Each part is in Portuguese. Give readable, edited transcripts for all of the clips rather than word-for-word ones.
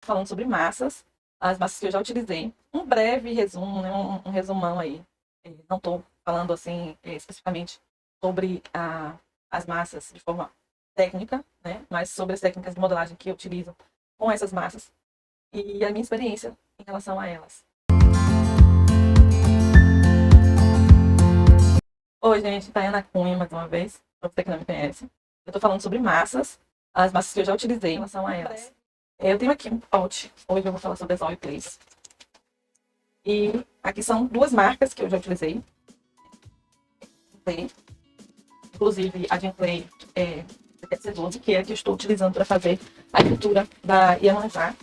falando sobre massas, as massas que eu já utilizei. Um breve resumo, né, um resumão aí. Não estou falando assim especificamente sobre as massas de forma técnica, né, mas sobre as técnicas de modelagem que eu utilizo com essas massas e a minha experiência em relação a elas. Oi, gente, Tayana Cunha, mais uma vez, para você que não me conhece. Eu estou falando sobre massas, as massas que eu já utilizei em relação a elas. Eu tenho aqui um pote, hoje eu vou falar sobre as Oil Place. E aqui são duas marcas que eu já utilizei. Inclusive, a Genplay é C12, que é a que eu estou utilizando para fazer a escultura da Iemanjá.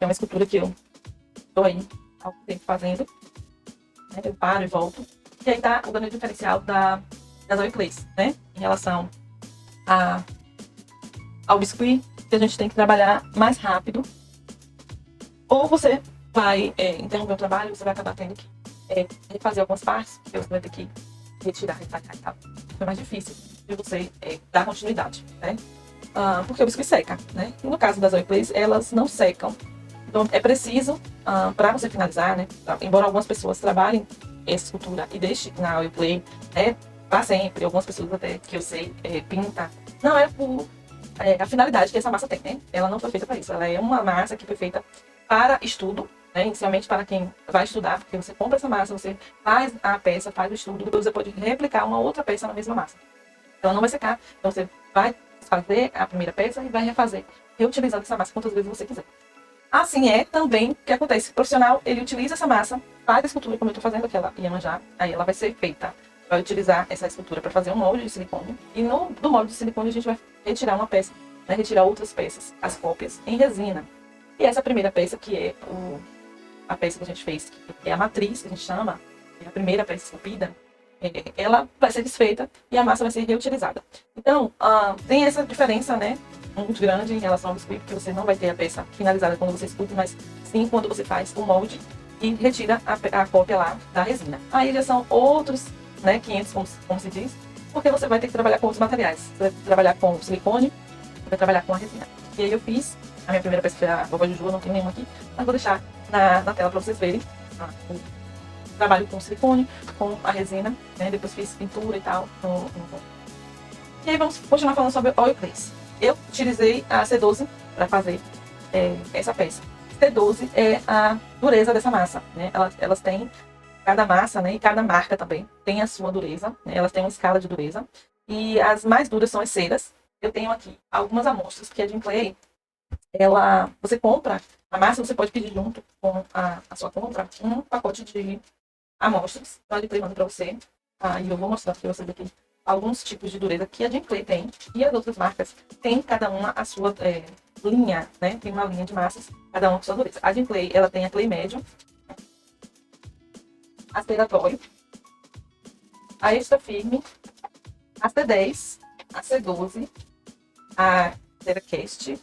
É uma escultura que eu estou aí há algum tempo fazendo. Né? Eu paro e volto. E aí tá o grande diferencial das Oil Place, né? Em relação ao biscuit, que a gente tem que trabalhar mais rápido. Ou você vai interromper o trabalho, você vai acabar tendo que refazer algumas partes, porque você vai ter que retirar, retacar e tal. Foi mais difícil de você dar continuidade, né? Porque o biscuit seca, né? E no caso das Oil Plays, elas não secam. Então é preciso, para você finalizar, né? Embora algumas pessoas trabalhem essa escultura e deixem na Oil Play, né? Para sempre, algumas pessoas até que eu sei pinta. Não é por a finalidade que essa massa tem, né? Ela não foi feita para isso. Ela é uma massa que foi feita para estudo, né? Inicialmente para quem vai estudar, porque você compra essa massa, você faz a peça, faz o estudo, depois você pode replicar uma outra peça na mesma massa. Então ela não vai secar, então você vai fazer a primeira peça e vai refazer, reutilizando essa massa quantas vezes você quiser. Assim é também o que acontece. O profissional, ele utiliza essa massa, faz a escultura, como eu estou fazendo aquela Iemanjá, aí ela vai ser feita. Vai utilizar essa escultura para fazer um molde de silicone. E do molde de silicone a gente vai retirar uma peça, né? Retirar outras peças, as cópias, em resina. E essa primeira peça, que é a peça que a gente fez, que é a matriz, que a gente chama, é a primeira peça esculpida, ela vai ser desfeita e a massa vai ser reutilizada. Então, tem essa diferença, né? Muito grande em relação ao biscuit, porque você não vai ter a peça finalizada quando você esculpe, mas sim quando você faz o molde e retira a cópia lá da resina. Aí já são outros, né, 500, como se diz, porque você vai ter que trabalhar com outros materiais. Você vai trabalhar com silicone, vai trabalhar com a resina. E aí eu fiz, a minha primeira peça foi a vovó Juju, não tem nenhuma aqui, mas vou deixar na tela para vocês verem. O trabalho com silicone, com a resina, né, depois fiz pintura e tal. E aí vamos continuar falando sobre Oil Place. Eu utilizei a C12 para fazer essa peça. C12 é a dureza dessa massa, né? Elas têm, cada massa, né, e cada marca também tem a sua dureza, né? Elas têm uma escala de dureza. E as mais duras são as ceras. Eu tenho aqui algumas amostras que a Genplay, você compra a massa, você pode pedir junto com a sua compra um pacote de amostras. Então a Genplay manda para você. E eu vou mostrar para vocês aqui alguns tipos de dureza que a Genplay tem e as outras marcas têm cada uma a sua linha, né? Tem uma linha de massas, cada uma com sua dureza. A Genplay, ela tem a clay médio, a cera óleo, a extra firme, a C10, a C12, a cera cast,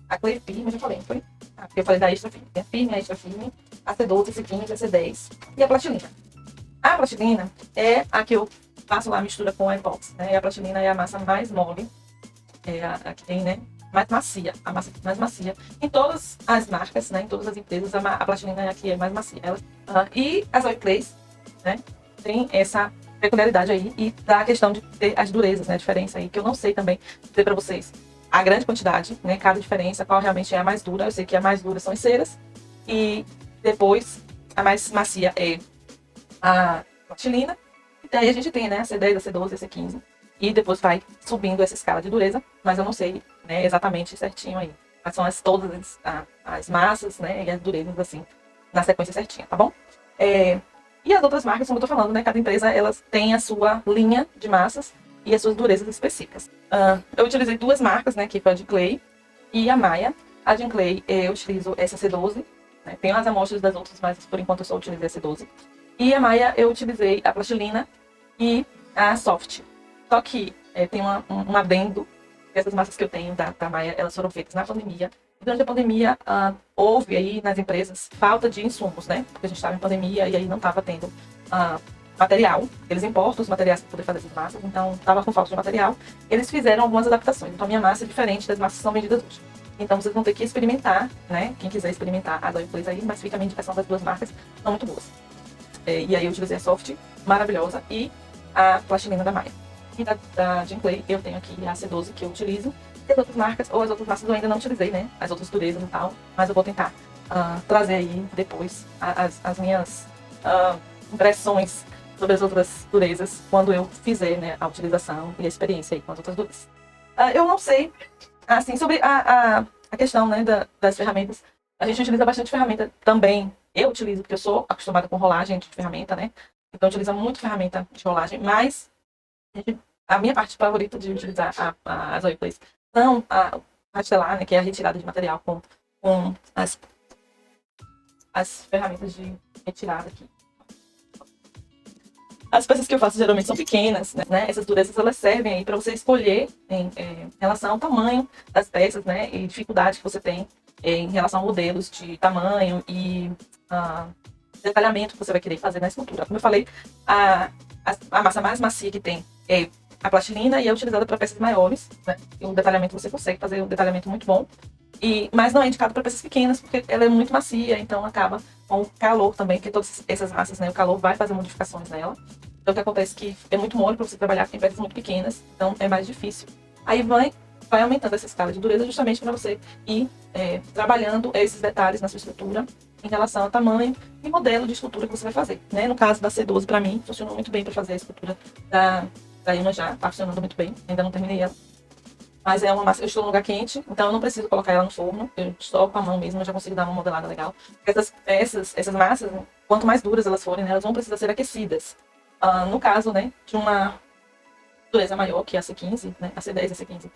a clay firme, já falei, não foi? Porque eu falei da extra firme. Tem a firme, a extra firme, a C12, a C15, a C10 e a plastilina. A plastilina é a que eu faço lá a mistura com a epox, né? E a plastilina é a massa mais mole, a que tem, né? Mais macia, a massa mais macia. Em todas as marcas, né? Em todas as empresas, a plastilina é a que é mais macia. E as Oil Plays, né? Tem essa peculiaridade aí e da questão de ter as durezas, né? A diferença aí, que eu não sei também dizer para vocês a grande quantidade, né? Cada diferença, qual realmente é a mais dura. Eu sei que a mais dura são as ceras e depois a mais macia é a plastilina. E daí a gente tem, né, a C10, a C12, a C15. E depois vai subindo essa escala de dureza, mas eu não sei, né, exatamente certinho aí. Mas são todas as massas, né, e as durezas, assim, na sequência certinha, tá bom? E as outras marcas, como eu tô falando, né, cada empresa, elas têm a sua linha de massas e as suas durezas específicas. Eu utilizei duas marcas, né, que foi a Genplay e a Maya. A Genplay, eu utilizo essa C12, né, tenho as amostras das outras, mas por enquanto eu só utilizei a C12. E a Maya eu utilizei a plastilina e a soft. Só que tem um adendo, essas massas que eu tenho da Maya, elas foram feitas na pandemia. E durante a pandemia, houve aí nas empresas falta de insumos, né? Porque a gente estava em pandemia e aí não estava tendo material. Eles importam os materiais para poder fazer essas massas, então estava com falta de material. Eles fizeram algumas adaptações. Então a minha massa é diferente das massas que são vendidas hoje. Então vocês vão ter que experimentar, né? Quem quiser experimentar as Oil Plays aí, mas fica a minha indicação das duas marcas, são muito boas. E aí eu utilizei a Soft, maravilhosa, e a plastilina da Maia. E da Jim Clay eu tenho aqui a C12 que eu utilizo. E as outras marcas, ou as outras marcas eu ainda não utilizei, né? As outras durezas e tal, mas eu vou tentar trazer aí depois as minhas impressões sobre as outras durezas quando eu fizer, né, a utilização e a experiência aí com as outras durezas. Eu não sei, assim, sobre a questão, né, das ferramentas. A gente utiliza bastante ferramenta também. Eu utilizo, porque eu sou acostumada com rolagem de ferramenta, né? Então, utiliza muito ferramenta de rolagem, mas a minha parte favorita de utilizar as Oil Plays são a rastelar, né, que é a retirada de material com as ferramentas de retirada aqui. As peças que eu faço geralmente são pequenas, né? Essas durezas elas servem aí para você escolher em relação ao tamanho das peças, né? E dificuldade que você tem em relação a modelos de tamanho e detalhamento que você vai querer fazer na escultura. Como eu falei, a massa mais macia que tem é a plastilina e é utilizada para peças maiores, né? E o detalhamento você consegue fazer um detalhamento muito bom. Mas não é indicado para peças pequenas, porque ela é muito macia, então acaba com o calor também, porque todas essas massas, né, o calor vai fazer modificações nela. Então o que acontece é que é muito mole para você trabalhar em peças muito pequenas, então é mais difícil. Aí vai aumentando essa escala de dureza justamente para você ir trabalhando esses detalhes na sua estrutura em relação ao tamanho e modelo de escultura que você vai fazer, né? No caso da C12, para mim, funcionou muito bem para fazer a escultura da Iemanjá, tá funcionando muito bem, ainda não terminei ela. Mas é uma massa, eu estou num lugar quente, então eu não preciso colocar ela no forno. Eu só com a mão mesmo, eu já consigo dar uma modelada legal. Essas massas, quanto mais duras elas forem, né, elas vão precisar ser aquecidas. No caso, né, de uma dureza maior, que é a C15, né, a C10 e a C15,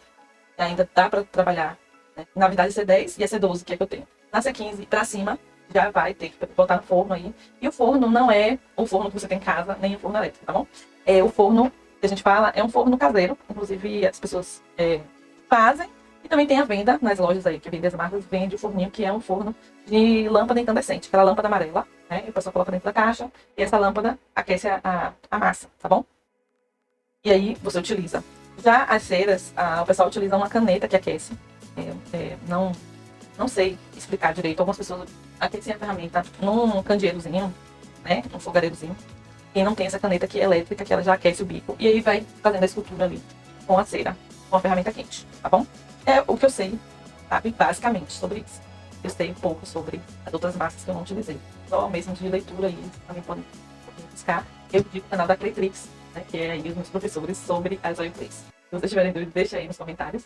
ainda dá para trabalhar, né, na verdade a C10 e a C12, que é que eu tenho. Na C15 para cima, já vai ter que botar no forno aí. E o forno não é o forno que você tem em casa, nem o forno elétrico, tá bom? O forno que a gente fala é um forno caseiro. Inclusive, as pessoas fazem. E também tem a venda nas lojas aí, que vende as marcas, vende o forninho, que é um forno de lâmpada incandescente, aquela lâmpada amarela, né? E a pessoa coloca dentro da caixa e essa lâmpada aquece a massa, tá bom? E aí você utiliza. Já as ceras, o pessoal utiliza uma caneta que aquece. Não sei explicar direito. Algumas pessoas aquecem a ferramenta num candeeirozinho, né? Um fogareirozinho. E não tem essa caneta aqui elétrica, que ela já aquece o bico. E aí vai fazendo a escultura ali com a cera, com a ferramenta quente, tá bom? É o que eu sei, sabe, basicamente sobre isso. Eu sei um pouco sobre as outras massas que eu não utilizei. Só mesmo de leitura aí, vocês também podem buscar. Eu digo o canal da Claytrix, né, que é aí os meus professores sobre as Oil Plays. Se vocês tiverem dúvida, deixa aí nos comentários.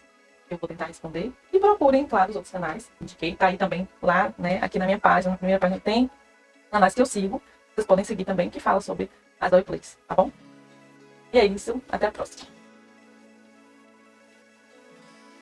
Eu vou tentar responder. E procurem, claro, os outros canais. Indiquei, tá aí também lá, né, aqui na minha página. Na primeira página tem canais que eu sigo. Vocês podem seguir também, que fala sobre as Oil Plays, tá bom? E é isso, até a próxima.